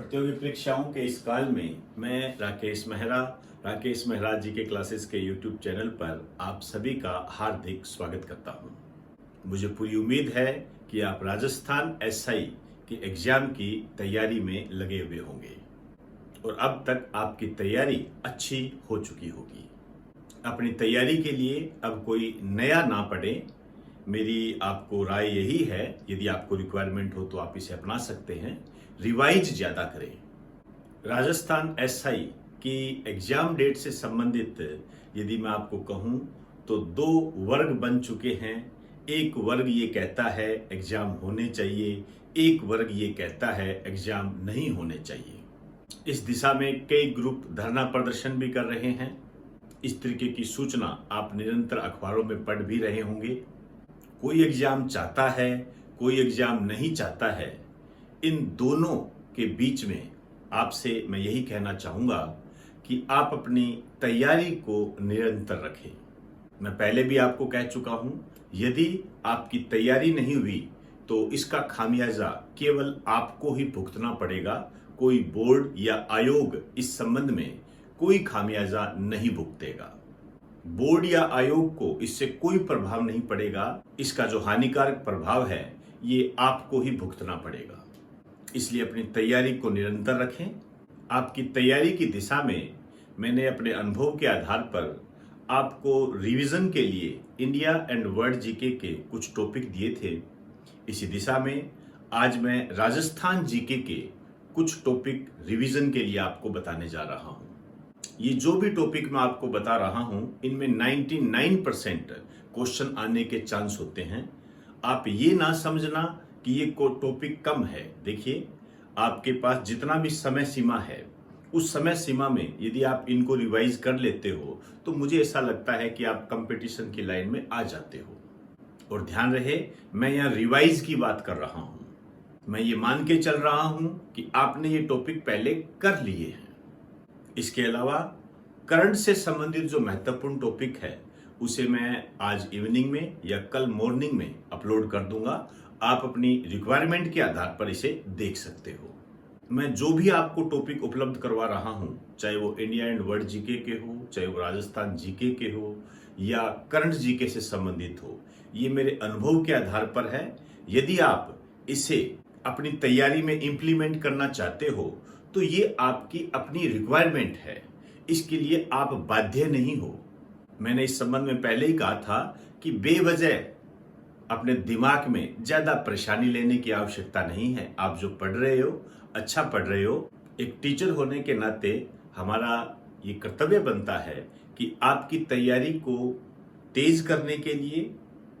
प्रतियोगी परीक्षाओं के इस काल में मैं राकेश मेहरा जी के क्लासेस के YouTube चैनल पर आप सभी का हार्दिक स्वागत करता हूं। मुझे पूरी उम्मीद है कि आप राजस्थान एसआई की एग्जाम की तैयारी में लगे हुए होंगे और अब तक आपकी तैयारी अच्छी हो चुकी होगी। अपनी तैयारी के लिए अब कोई नया ना पढ़े, मेरी आपको राय यही है, यदि आपको रिक्वायरमेंट हो तो आप इसे अपना सकते हैं। रिवाइज ज्यादा करें। राजस्थान एसआई की एग्जाम डेट से संबंधित यदि मैं आपको कहूं तो दो वर्ग बन चुके हैं। एक वर्ग ये कहता है एग्जाम होने चाहिए, एक वर्ग ये कहता है एग्जाम नहीं होने चाहिए। इस दिशा में कई ग्रुप धरना प्रदर्शन भी कर रहे हैं। इस तरीके की सूचना आप निरंतर अखबारों में पढ़ भी रहे होंगे। कोई एग्जाम चाहता है, कोई एग्जाम नहीं चाहता है। इन दोनों के बीच में आपसे मैं यही कहना चाहूंगा कि आप अपनी तैयारी को निरंतर रखें। मैं पहले भी आपको कह चुका हूं, यदि आपकी तैयारी नहीं हुई तो इसका खामियाजा केवल आपको ही भुगतना पड़ेगा। कोई बोर्ड या आयोग इस संबंध में कोई खामियाजा नहीं भुगतेगा। बोर्ड या आयोग को इससे कोई प्रभाव नहीं पड़ेगा। इसका जो हानिकारक प्रभाव है ये आपको ही भुगतना पड़ेगा। इसलिए अपनी तैयारी को निरंतर रखें। आपकी तैयारी की दिशा में मैंने अपने अनुभव के आधार पर आपको रिवीजन के लिए इंडिया एंड वर्ल्ड जीके के कुछ टॉपिक दिए थे। इसी दिशा में आज मैं राजस्थान जीके के कुछ टॉपिक रिवीजन के लिए आपको बताने जा रहा हूं। ये जो भी टॉपिक मैं आपको बता रहा हूं इनमें 99% क्वेश्चन आने के चांस होते हैं। आप ये ना समझना कि ये टॉपिक कम है। देखिए, आपके पास जितना भी समय सीमा है उस समय सीमा में यदि आप इनको रिवाइज कर लेते हो तो मुझे ऐसा लगता है कि आप कंपटीशन की लाइन में आ जाते हो। और ध्यान रहे, मैं यहाँ रिवाइज की बात कर रहा हूं। मैं ये मान के चल रहा हूं कि आपने ये टॉपिक पहले कर लिए हैं। इसके अलावा करंट से संबंधित जो महत्वपूर्ण टॉपिक है उसे मैं आज इवनिंग में या कल मॉर्निंग में अपलोड कर दूंगा। आप अपनी रिक्वायरमेंट के आधार पर इसे देख सकते हो। मैं जो भी आपको टॉपिक उपलब्ध करवा रहा हूं, चाहे वो इंडिया एंड वर्ल्ड जीके के हो, चाहे वो राजस्थान जीके के हो या करंट जीके से संबंधित हो, ये मेरे अनुभव के आधार पर है। यदि आप इसे अपनी तैयारी में इंप्लीमेंट करना चाहते हो तो ये आपकी अपनी रिक्वायरमेंट है। इसके लिए आप बाध्य नहीं हो। मैंने इस संबंध में पहले ही कहा था कि बेवजह अपने दिमाग में ज्यादा परेशानी लेने की आवश्यकता नहीं है। आप जो पढ़ रहे हो अच्छा पढ़ रहे हो। एक टीचर होने के नाते हमारा ये कर्तव्य बनता है कि आपकी तैयारी को तेज करने के लिए,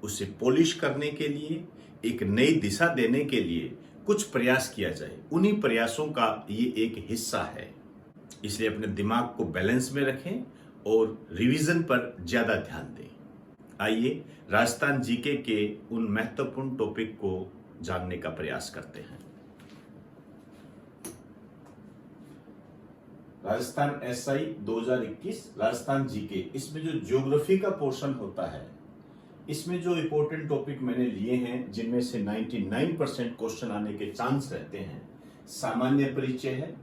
उसे पॉलिश करने के लिए, एक नई दिशा देने के लिए कुछ प्रयास किया जाए। उन्हीं प्रयासों का ये एक हिस्सा है। इसलिए अपने दिमाग को बैलेंस में रखें और रिवीजन पर ज्यादा ध्यान दें। आइए राजस्थान जीके के उन महत्वपूर्ण टॉपिक को जानने का प्रयास करते हैं। राजस्थान एसआई 2021 राजस्थान जीके, इसमें जो ज्योग्राफी का पोर्शन होता है, इसमें जो इंपॉर्टेंट टॉपिक मैंने लिए हैं जिनमें से 99% क्वेश्चन आने के चांस रहते हैं। सामान्य परिचय है,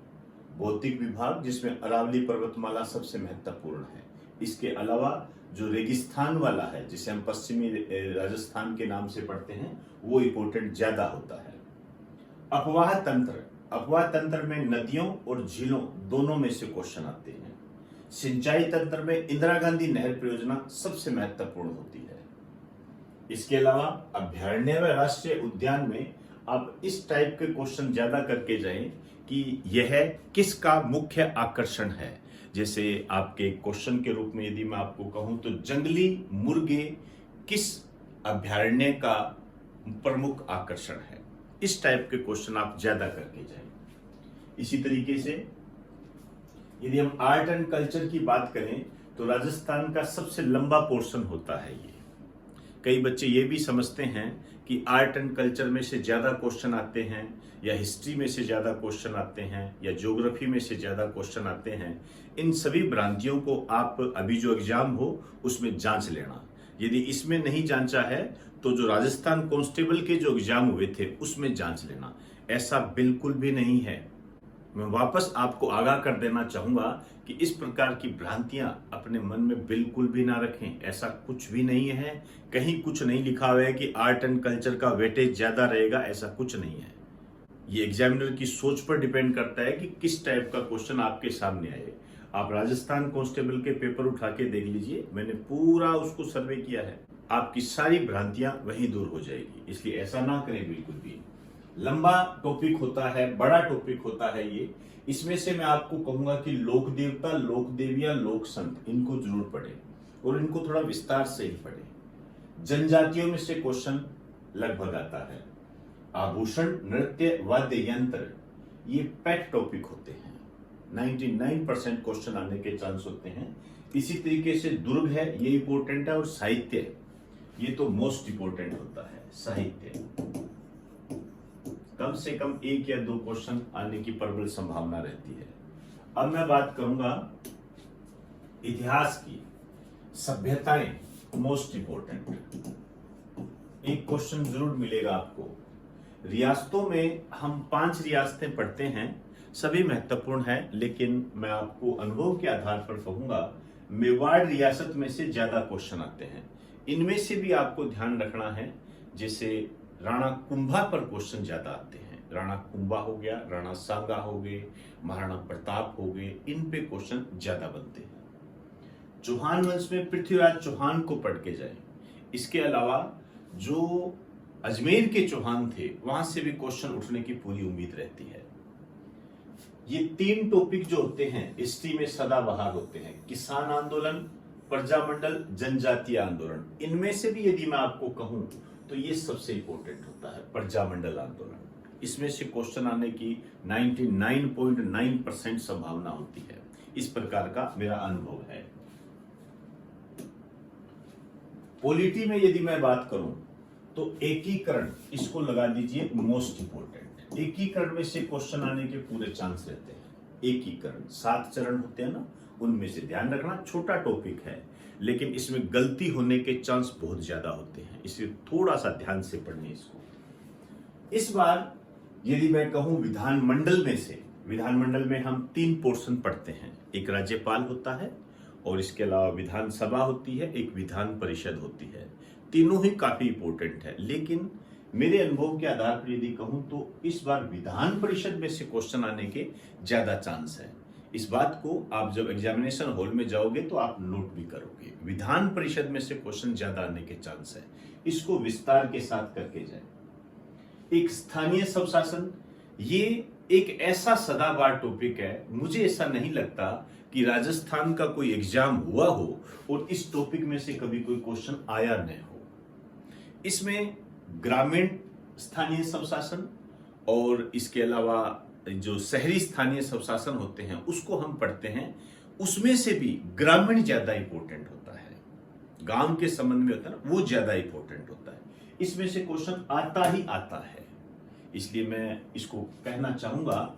भौतिक विभाग जिसमें अरावली पर्वतमाला सबसे महत्वपूर्ण है। इसके अलावा जो रेगिस्तान वाला है जिसे हम पश्चिमी राजस्थान के नाम से पढ़ते हैं, वो इंपॉर्टेंट ज्यादा होता है। अफवाह तंत्र में नदियों और झीलों दोनों में से क्वेश्चन आते हैं। सिंचाई तंत्र में इंदिरा गांधी नहर परियोजना सबसे महत्वपूर्ण होती है। इसके अलावा अभ्यारण्य व राष्ट्रीय उद्यान में आप इस टाइप के क्वेश्चन ज्यादा करके जाएं कि यह किसका मुख्य आकर्षण है। जैसे आपके क्वेश्चन के रूप में यदि मैं आपको कहूं तो जंगली मुर्गे किस अभ्यारण्य का प्रमुख आकर्षण है। इस टाइप के क्वेश्चन आप ज्यादा करके जाएं। इसी तरीके से यदि हम आर्ट एंड कल्चर की बात करें तो राजस्थान का सबसे लंबा पोर्शन होता है ये। कई बच्चे ये भी समझते हैं कि आर्ट एंड कल्चर में से ज्यादा क्वेश्चन आते हैं या हिस्ट्री में से ज्यादा क्वेश्चन आते हैं या ज्योग्राफी में से ज्यादा क्वेश्चन आते हैं। इन सभी भ्रांतियों को आप अभी जो एग्जाम हो उसमें जांच लेना। यदि इसमें नहीं जांचा है तो जो राजस्थान कांस्टेबल के जो एग्जाम हुए थे उसमें जांच लेना। ऐसा बिल्कुल भी नहीं है। मैं वापस आपको आगाह कर देना चाहूंगा कि इस प्रकार की भ्रांतियां अपने मन में बिल्कुल भी ना रखें। ऐसा कुछ भी नहीं है, कहीं कुछ नहीं लिखा हुआ है कि आर्ट एंड कल्चर का वेटेज ज्यादा रहेगा, ऐसा कुछ नहीं है। ये एग्जामिनर की सोच पर डिपेंड करता है कि किस टाइप का क्वेश्चन आपके सामने आए। आप राजस्थान कांस्टेबल के पेपर उठा के देख लीजिए, मैंने पूरा उसको सर्वे किया है, आपकी सारी भ्रांतियां वहीं दूर हो जाएगी। इसलिए ऐसा ना करें बिल्कुल भी। लंबा टॉपिक होता है, बड़ा टॉपिक होता है ये। इसमें से मैं आपको कहूंगा कि लोक देवता, लोक देविया, लोक संत, इनको जरूर पढ़े और इनको थोड़ा विस्तार से ही पढ़े। जनजातियों में से क्वेश्चन लगभग आता है। आभूषण, नृत्य, वाद्य यंत्र, ये पेट टॉपिक होते हैं। 99% क्वेश्चन आने के चांस होते हैं। इसी तरीके से दुर्ग है, ये इंपॉर्टेंट है, और साहित्य, ये तो मोस्ट इंपॉर्टेंट होता है। साहित्य कम से कम 1 या 2 क्वेश्चन आने की प्रबल संभावना रहती है। अब मैं बात करूंगा इतिहास की। सभ्यताएं मोस्ट इंपॉर्टेंट, एक क्वेश्चन जरूर मिलेगा आपको। रियासतों में हम 5 रियासतें पढ़ते हैं, सभी महत्वपूर्ण हैं, लेकिन मैं आपको अनुभव के आधार पर कहूंगा मेवाड़ रियासत में से ज्यादा क्वेश्चन आते हैं। इनमें से भी आपको ध्यान रखना है, जैसे राणा कुंभा पर क्वेश्चन ज्यादा आते हैं। राणा कुंभा हो गया, राणा सांगा हो गए, महाराणा प्रताप हो गए, इन पे क्वेश्चन ज्यादा बनते हैं। चौहान वंश में पृथ्वीराज चौहान को पढ़ के जाए। इसके अलावा जो अजमेर के चौहान थे, वहां से भी क्वेश्चन उठने की पूरी उम्मीद रहती है। ये 3 टॉपिक जो होते हैं हिस्ट्री में सदाबहार होते हैं। किसान आंदोलन, प्रजामंडल, जनजातीय आंदोलन, इनमें से भी यदि मैं आपको कहूं तो ये सबसे इंपॉर्टेंट होता है प्रजामंडल आंदोलन। इसमें से क्वेश्चन आने की 99.9% संभावना होती है। इस प्रकार का मेरा अनुभव है। पॉलिटी में यदि मैं बात करूं तो एकीकरण, इसको लगा दीजिए मोस्ट इंपॉर्टेंट। एकीकरण में से क्वेश्चन आने के पूरे चांस रहते हैं। एकीकरण 7 चरण होते हैं ना, उनमें से ध्यान रखना। छोटा टॉपिक है, लेकिन इसमें गलती होने के चांस बहुत ज्यादा होते हैं, इसलिए थोड़ा सा ध्यान से पढ़ने इसको। इस बार यदि मैं कहूं विधानमंडल में से, विधानमंडल में हम 3 पोर्शन पढ़ते हैं। एक राज्यपाल होता है, और इसके अलावा विधानसभा होती है, एक विधान परिषद होती है। तीनों ही काफी इंपॉर्टेंट है, लेकिन मेरे अनुभव के आधार पर यदि कहूं तो इस बार विधान परिषद में से क्वेश्चन आने के ज्यादा चांस है। इस बात को आप जब एग्जामिनेशन हॉल में जाओगे तो आप नोट भी करोगे। विधान परिषद में से क्वेश्चन ज्यादा आने के चांस है, इसको विस्तार के साथ करके जाए। एक स्थानीय स्वशासन, ये एक ऐसा सदाबहार टॉपिक है। मुझे ऐसा नहीं लगता कि राजस्थान का कोई एग्जाम हुआ हो और इस टॉपिक में से कभी कोई क्वेश्चन आया न हो। इसमें ग्रामीण स्थानीय स्वशासन और इसके अलावा जो शहरी स्थानीय स्वशासन होते हैं उसको हम पढ़ते हैं। उसमें से भी ग्रामीण ज्यादा इंपॉर्टेंट होता है, गांव के संबंध में होता है ना, वो ज्यादा इंपॉर्टेंट होता है। इसमें से क्वेश्चन आता ही आता है, इसलिए मैं इसको कहना चाहूंगा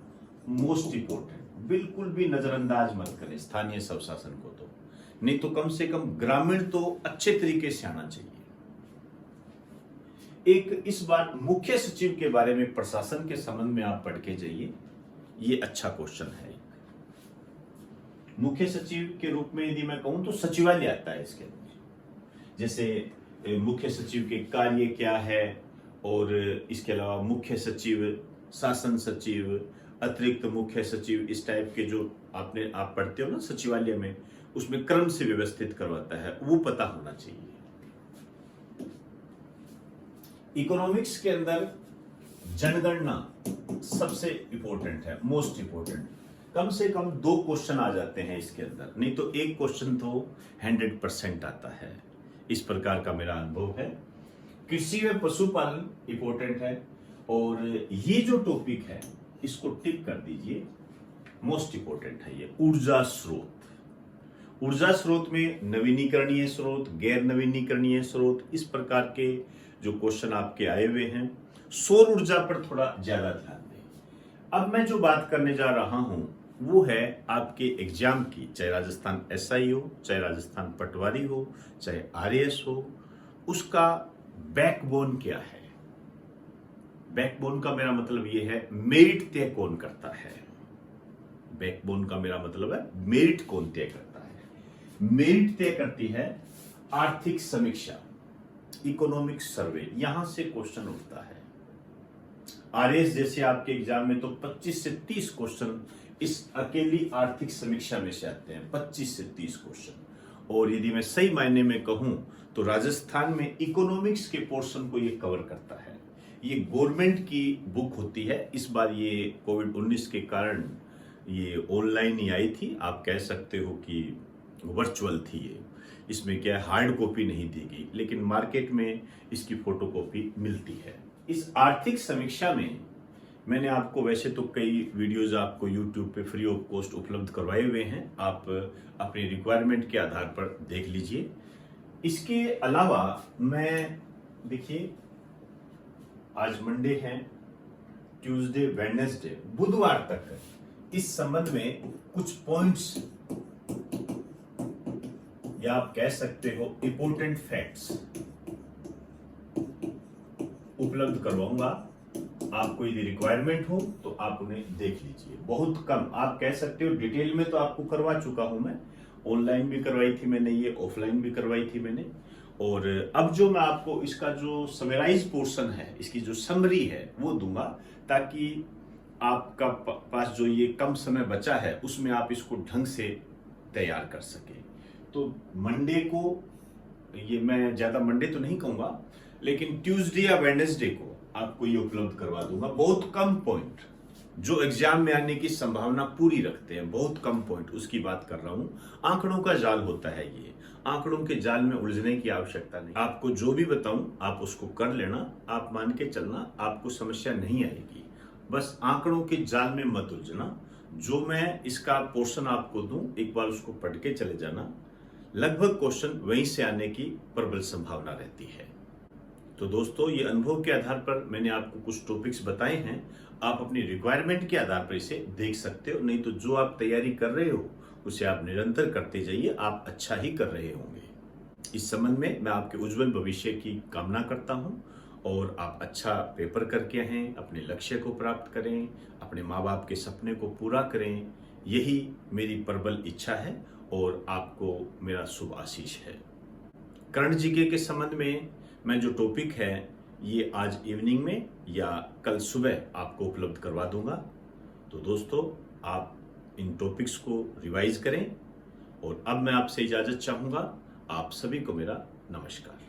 मोस्ट इंपॉर्टेंट। बिल्कुल भी नजरअंदाज मत करें स्थानीय स्वशासन को, तो नहीं तो कम से कम ग्रामीण तो अच्छे तरीके से आना चाहिए। एक इस बार मुख्य सचिव के बारे में प्रशासन के संबंध में आप पढ़ के जाइए, ये अच्छा क्वेश्चन है। मुख्य सचिव के रूप में यदि मैं कहूं तो सचिवालय आता है इसके अंदर, जैसे मुख्य सचिव के कार्य क्या है, और इसके अलावा मुख्य सचिव, शासन सचिव, अतिरिक्त मुख्य सचिव, इस टाइप के जो आप पढ़ते हो ना सचिवालय में, उसमें क्रम से व्यवस्थित करवाता है, वो पता होना चाहिए। इकोनॉमिक्स के अंदर जनगणना सबसे इंपॉर्टेंट है, मोस्ट इंपॉर्टेंट। कम से कम 2 क्वेश्चन आ जाते हैं इसके अंदर, नहीं तो एक क्वेश्चन तो 100% आता है। इस प्रकार का मेरा अनुभव है। कृषि व पशुपालन इंपॉर्टेंट है, और ये जो टॉपिक है इसको टिक कर दीजिए, मोस्ट इंपॉर्टेंट है ये। ऊर्जा स्रोत, ऊर्जा स्रोत में नवीनीकरणीय स्रोत, गैर नवीनीकरणीय स्रोत, इस प्रकार के जो क्वेश्चन आपके आए हुए हैं। सौर ऊर्जा पर थोड़ा ज्यादा ध्यान दें। अब मैं जो बात करने जा रहा हूं वो है आपके एग्जाम की, चाहे राजस्थान एसआई हो, चाहे राजस्थान पटवारी हो, चाहे आरएएस हो, उसका बैकबोन क्या है। बैकबोन का मेरा मतलब ये है मेरिट तय कौन करता है। बैकबोन का मेरा मतलब है मेरिट कौन तय करता है? मेरिट तय करती है आर्थिक समीक्षा, इकोनॉमिक सर्वे। यहां से क्वेश्चन उठता है। आरएस जैसे आपके एग्जाम में तो 25 से 30 क्वेश्चन इस अकेली आर्थिक समीक्षा में से आते हैं, 25 से 30 क्वेश्चन। और यदि मैं सही मायने में कहूं तो राजस्थान में इकोनॉमिक्स के पोर्शन को ये कवर करता है। ये गवर्नमेंट की बुक होती है। इस बार ये कोविड-19 के कारण ये ऑनलाइन ही आई थी, आप कह सकते हो कि वर्चुअल थी ये। इसमें क्या हार्ड कॉपी नहीं दी गई, लेकिन मार्केट में इसकी फोटो कॉपी मिलती है। इस आर्थिक समीक्षा में मैंने आपको वैसे तो कई वीडियोस आपको YouTube पे फ्री ऑफ कॉस्ट उपलब्ध करवाए हुए हैं, आप अपनी रिक्वायरमेंट के आधार पर देख लीजिए। इसके अलावा मैं देखिए, आज मंडे है, ट्यूसडे, वेडनेसडे, बुधवार तक इस संबंध में कुछ पॉइंट्स या आप कह सकते हो इंपॉर्टेंट फैक्ट्स उपलब्ध करवाऊंगा। आपको यदि रिक्वायरमेंट हो तो आप उन्हें देख लीजिए। बहुत कम, आप कह सकते हो डिटेल में तो आपको करवा चुका हूं मैं, ऑनलाइन भी करवाई थी मैंने, ये ऑफलाइन भी करवाई थी मैंने। और अब जो मैं आपको इसका जो समराइज पोर्शन है, इसकी जो समरी है वो दूंगा, ताकि आपका पास जो ये कम समय बचा है उसमें आप इसको ढंग से तैयार कर सके। तो मंडे को, ये मैं ज्यादा मंडे तो नहीं कहूंगा, लेकिन ट्यूसडे या वेडनेसडे को आपको ये उपलब्ध करवा दूंगा। बहुत कम पॉइंट जो एग्जाम में आने की संभावना पूरी रखते हैं, बहुत कम पॉइंट, उसकी बात कर रहा हूं। आंकड़ों का जाल होता है ये, आंकड़ों के जाल में उलझने की आवश्यकता नहीं। आपको जो भी बताऊं आप उसको कर लेना, आप मान के चलना, आपको समस्या नहीं आएगी। बस आंकड़ों के जाल में मत उलझना। जो मैं इसका पोर्शन आपको दूं, एक बार उसको पढ़ के चले जाना। लगभग क्वेश्चन वहीं से आने की प्रबल संभावना रहती है। तो दोस्तों, ये अनुभव के आधार पर मैंने आपको कुछ टॉपिक्स बताए हैं। आप अपनी रिक्वायरमेंट के आधार पर इसे देख सकते हो, नहीं तो जो आप तैयारी कर रहे हो उसे आप निरंतर करते जाइए, आप अच्छा ही कर रहे होंगे। इस संबंध में मैं आपके उज्जवल भविष्य की कामना करता हूं और आप अच्छा पेपर करके आएं, अपने लक्ष्य को प्राप्त करें, अपने माँ बाप के सपने को पूरा करें। यही मेरी प्रबल इच्छा है और आपको मेरा शुभ आशीष है। करंट जीके के संबंध में मैं जो टॉपिक है ये आज इवनिंग में या कल सुबह आपको उपलब्ध करवा दूंगा। तो दोस्तों, आप इन टॉपिक्स को रिवाइज करें और अब मैं आपसे इजाजत चाहूंगा। आप सभी को मेरा नमस्कार।